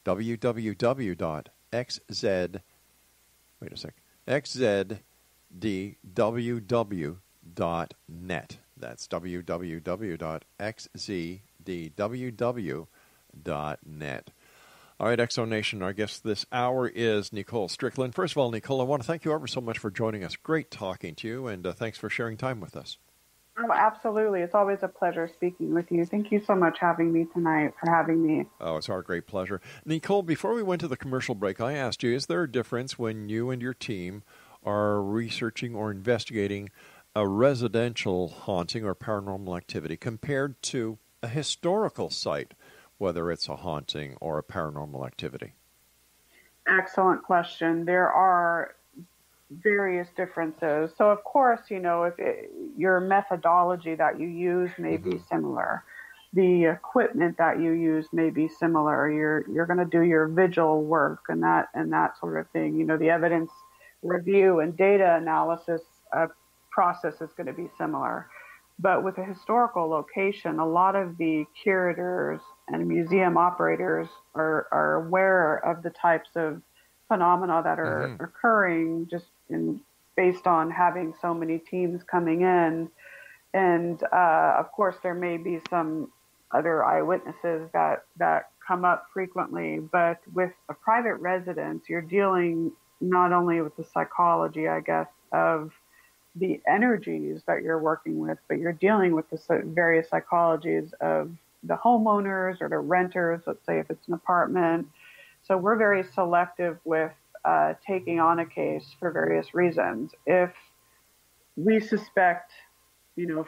xzdww.net. That's www.xzdww.net. All right, Exo Nation, our guest this hour is Nicole Strickland. First of all, Nicole, I want to thank you ever so much for joining us. Great talking to you, and thanks for sharing time with us. Oh, absolutely. It's always a pleasure speaking with you. Thank you so much for having me. Oh, it's our great pleasure. Nicole, before we went to the commercial break, I asked you, is there a difference when you and your team are researching or investigating a residential haunting or paranormal activity compared to a historical site, whether it's a haunting or a paranormal activity? Excellent question. There are various differences. So, of course, if your methodology that you use may be similar. The equipment that you use may be similar. You're going to do your vigil work and that sort of thing. The evidence review and data analysis process is going to be similar. But with a historical location, a lot of the curators and museum operators are aware of the types of phenomena that are occurring just based on having so many teams coming in. And, of course, there may be some other eyewitnesses that come up frequently. But with a private residence, you're dealing not only with the psychology, I guess, of the energies that you're working with, but you're dealing with the various psychologies of the homeowners or the renters, let's say if it's an apartment. So we're very selective with taking on a case for various reasons. If we suspect,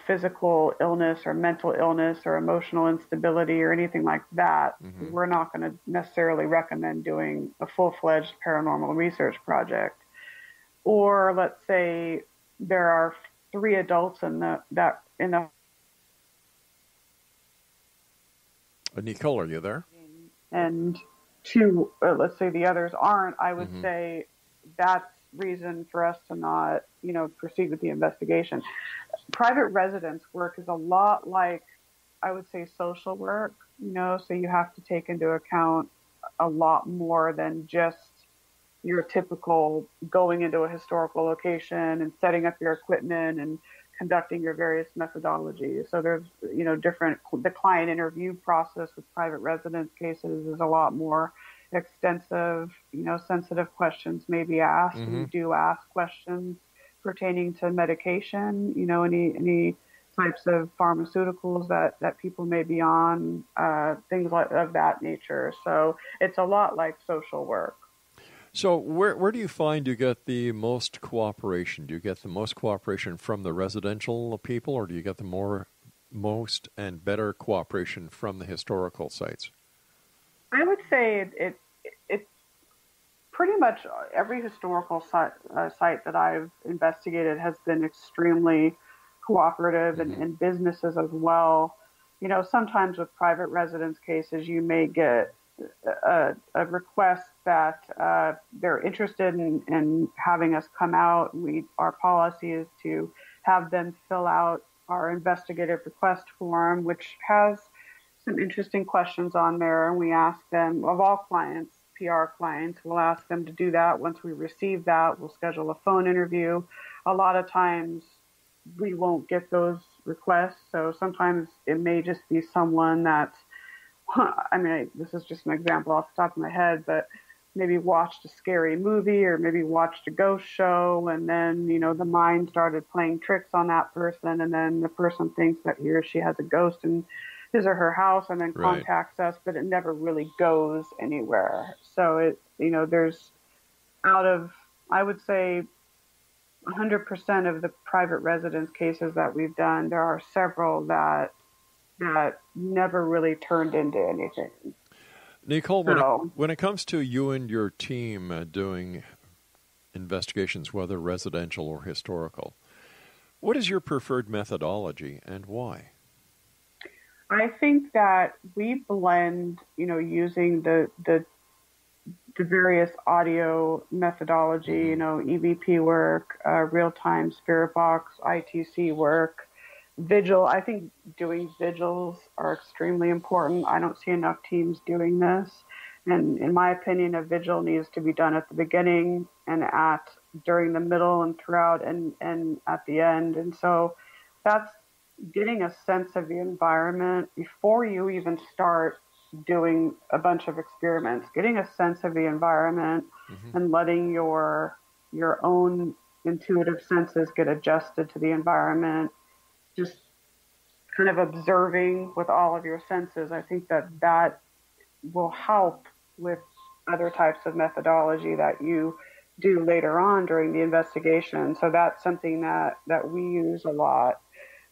physical illness or mental illness or emotional instability or anything like that, we're not going to necessarily recommend doing a full-fledged paranormal research project. Or let's say there are 3 adults in the. Nicole, are you there? And 2, let's say the others aren't. I would say that's reason for us to not, proceed with the investigation. Private residence work is a lot like, I would say, social work. So you have to take into account a lot more than just your typical going into a historical location and setting up your equipment and conducting your various methodologies. So there's, the client interview process with private residence cases is a lot more extensive. Sensitive questions may be asked. And we do ask questions pertaining to medication, any types of pharmaceuticals that people may be on, things of that nature. So it's a lot like social work. So where do you find you get the most cooperation? Do you get the most cooperation from the residential people, or do you get the most and better cooperation from the historical sites? I would say it's pretty much every historical site that I've investigated has been extremely cooperative, and businesses as well. You know, sometimes with private residence cases, you may get a request that they're interested in having us come out. Our policy is to have them fill out our investigative request form, which has some interesting questions on there. And we ask them, of all clients, PR clients, we'll ask them to do that. Once we receive that, we'll schedule a phone interview. A lot of times we won't get those requests. So sometimes it may just be someone that's, I mean, this is just an example off the top of my head, but maybe watched a scary movie or maybe watched a ghost show, and then, you know, the mind started playing tricks on that person, and then the person thinks that he or she has a ghost in his or her house and then contacts us, but it never really goes anywhere. So it, you know, there's out of, I would say, 100% of the private residence cases that we've done, there are several that never really turned into anything. Nicole, when it comes to you and your team doing investigations, whether residential or historical, what is your preferred methodology and why? I think that we blend, you know, using the various audio methodology, you know, EVP work, real-time spirit box, ITC work, vigil. I think doing vigils are extremely important. I don't see enough teams doing this. And in my opinion, a vigil needs to be done at the beginning and during the middle and throughout and at the end. And so that's getting a sense of the environment before you even start doing a bunch of experiments, getting a sense of the environment and letting your own intuitive senses get adjusted to the environment, just kind of observing with all of your senses. I think that will help with other types of methodology that you do later on during the investigation. So that's something that we use a lot.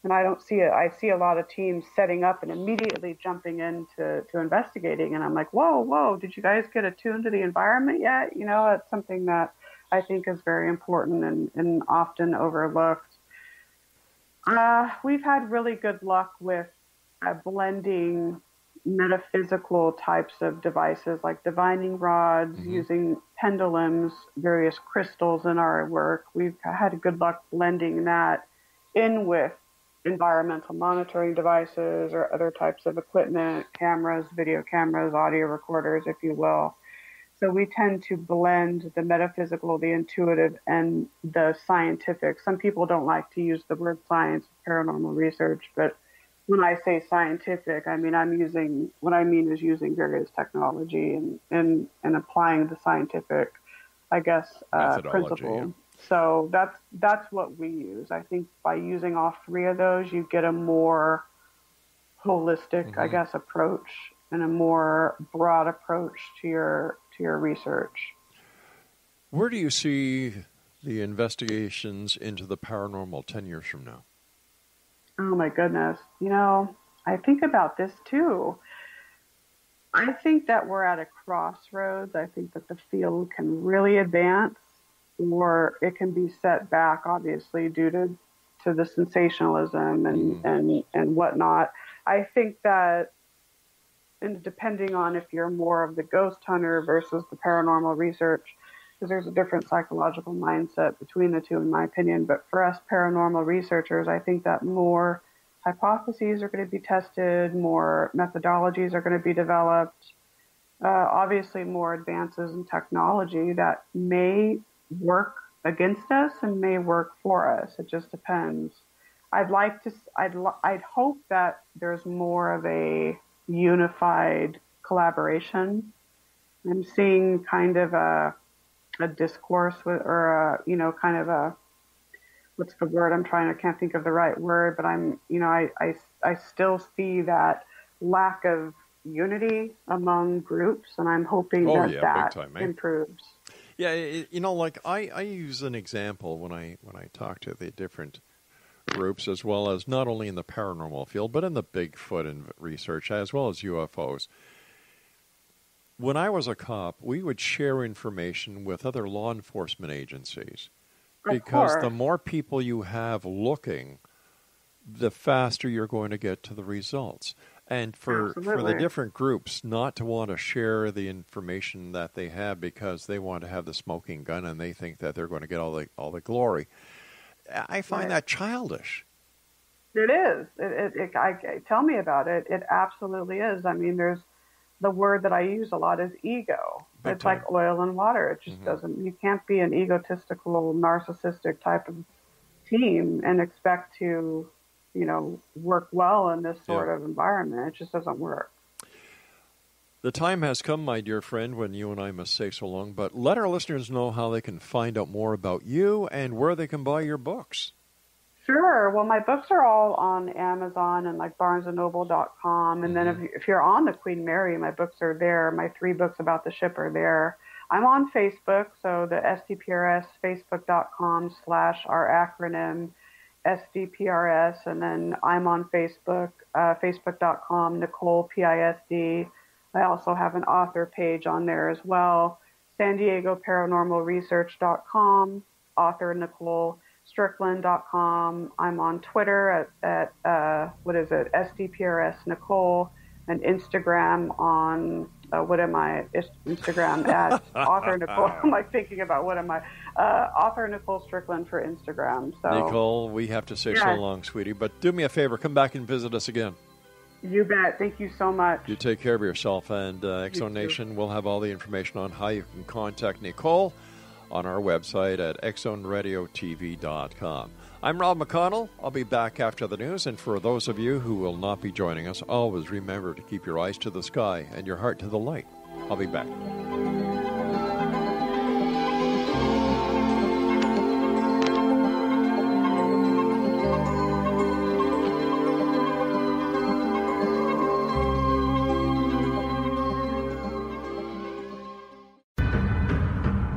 And I don't see it. I see a lot of teams setting up and immediately jumping into investigating. And I'm like, whoa, did you guys get attuned to the environment yet? You know, it's something that I think is very important and often overlooked. We've had really good luck with blending metaphysical types of devices like divining rods, using pendulums, various crystals in our work. We've had good luck blending that in with environmental monitoring devices or other types of equipment, cameras, video cameras, audio recorders, if you will. So we tend to blend the metaphysical, the intuitive, and the scientific. Some people don't like to use the word science, paranormal research, but when I say scientific, I mean is using various technology and applying the scientific, I guess, principle. Yeah. So that's what we use. I think by using all three of those, you get a more holistic, I guess, approach and a more broad approach to your research. Where do you see the investigations into the paranormal 10 years from now? Oh my goodness. You know, I think about this too. I think that we're at a crossroads. I think that the field can really advance, or it can be set back, obviously, due to the sensationalism and whatnot. I think that, and depending on if you're more of the ghost hunter versus the paranormal research, because there's a different psychological mindset between the two, in my opinion. But for us paranormal researchers, I think that more hypotheses are going to be tested, more methodologies are going to be developed, obviously more advances in technology that may work against us and may work for us. It just depends. I'd hope that there's more of a unified collaboration. I'm seeing kind of a discourse with, or kind of a what's the word I can't think of the right word, but I still see that lack of unity among groups, and I'm hoping that improves. Yeah, like I use an example when I talk to the different groups, as well as not only in the paranormal field, but in the Bigfoot and research, as well as UFOs. When I was a cop, we would share information with other law enforcement agencies, because the more people you have looking, the faster you're going to get to the results. And for the different groups not to want to share the information that they have because they want to have the smoking gun and they think that they're going to get all the glory, I find that childish. It is. Tell me about it. It absolutely is. I mean, there's the word that I use a lot is ego. It's like oil and water. It just doesn't. You can't be an egotistical, narcissistic type of team and expect to work well in this sort of environment. It just doesn't work. The time has come, my dear friend, when you and I must say so long, but let our listeners know how they can find out more about you and where they can buy your books. Sure. Well, my books are all on Amazon and like BarnesandNoble.com. And then if you're on the Queen Mary, my books are there. My 3 books about the ship are there. I'm on Facebook, so the SDPRS, Facebook.com/ our acronym SDPRS, and then I'm on Facebook, Facebook.com, Nicole PISD. I also have an author page on there as well. San Diego Paranormal Research.com, author Nicole Strickland.com. I'm on Twitter at SDPRS Nicole, and Instagram on Instagram at author Nicole. I'm like thinking about author Nicole Strickland for Instagram. So Nicole, we have to say so long, sweetie, but do me a favor, come back and visit us again. You bet. Thank you so much. You take care of yourself, and X-Zone Nation will have all the information on how you can contact Nicole on our website at XZoneRadioTV.com. I'm Rob McConnell. I'll be back after the news, and for those of you who will not be joining us, always remember to keep your eyes to the sky and your heart to the light. I'll be back.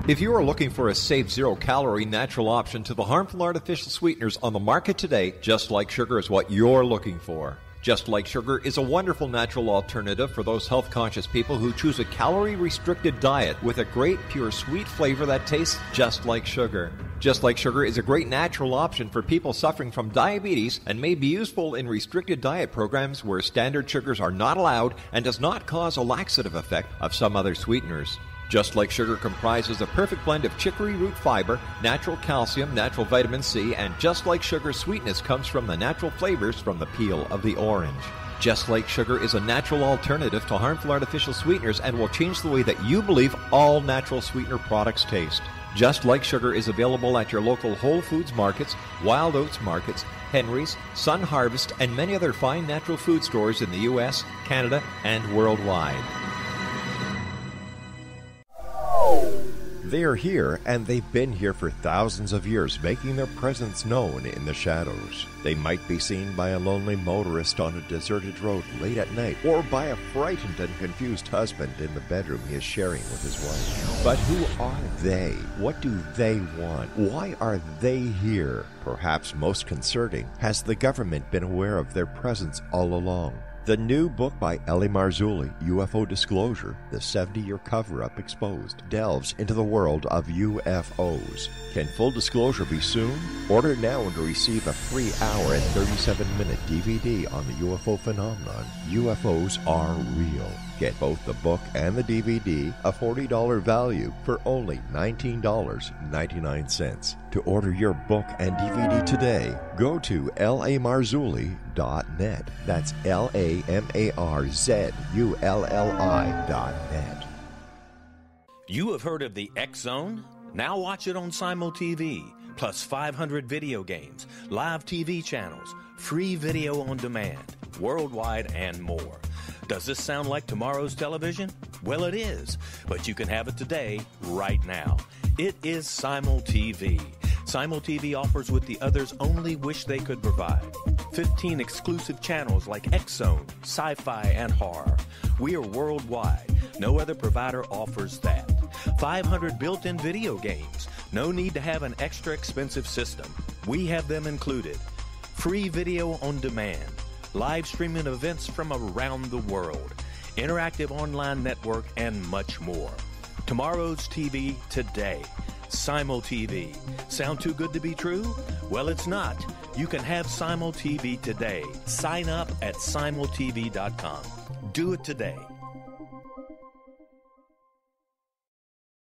If you are looking for a safe, zero-calorie natural option to the harmful artificial sweeteners on the market today, Just Like Sugar is what you're looking for. Just Like Sugar is a wonderful natural alternative for those health-conscious people who choose a calorie-restricted diet with a great, pure, sweet flavor that tastes just like sugar. Just Like Sugar is a great natural option for people suffering from diabetes and may be useful in restricted diet programs where standard sugars are not allowed and does not cause a laxative effect of some other sweeteners. Just Like Sugar comprises a perfect blend of chicory root fiber, natural calcium, natural vitamin C, and Just Like Sugar's sweetness comes from the natural flavors from the peel of the orange. Just Like Sugar is a natural alternative to harmful artificial sweeteners and will change the way that you believe all natural sweetener products taste. Just Like Sugar is available at your local Whole Foods markets, Wild Oats markets, Henry's, Sun Harvest, and many other fine natural food stores in the U.S., Canada, and worldwide. They are here, and they've been here for thousands of years, making their presence known in the shadows. They might be seen by a lonely motorist on a deserted road late at night, or by a frightened and confused husband in the bedroom he is sharing with his wife. But who are they? What do they want? Why are they here? Perhaps most concerning, has the government been aware of their presence all along? The new book by Ellie Marzulli, UFO Disclosure, the 70-year cover-up exposed, delves into the world of UFOs. Can full disclosure be soon? Order now and receive a free hour and 37-minute DVD on the UFO phenomenon. UFOs are real. Get both the book and the DVD, a $40 value, for only $19.99. To order your book and DVD today, go to lamarzulli.net. That's LAMARZULLI.net. You have heard of the X-Zone? Now watch it on Simul TV, plus 500 video games, live TV channels, free video on demand, worldwide, and more. Does this sound like tomorrow's television? Well, it is, but you can have it today, right now. It is Simul TV. SimulTV offers what the others only wish they could provide. 15 exclusive channels like X-Zone, Sci-Fi, and Horror. We are worldwide. No other provider offers that. 500 built-in video games. No need to have an extra expensive system. We have them included. Free video on demand. Live streaming events from around the world. Interactive online network, and much more. Tomorrow's TV today. SimulTV. Sound too good to be true? Well, it's not. You can have SimulTV today. Sign up at simultv.com. Do it today.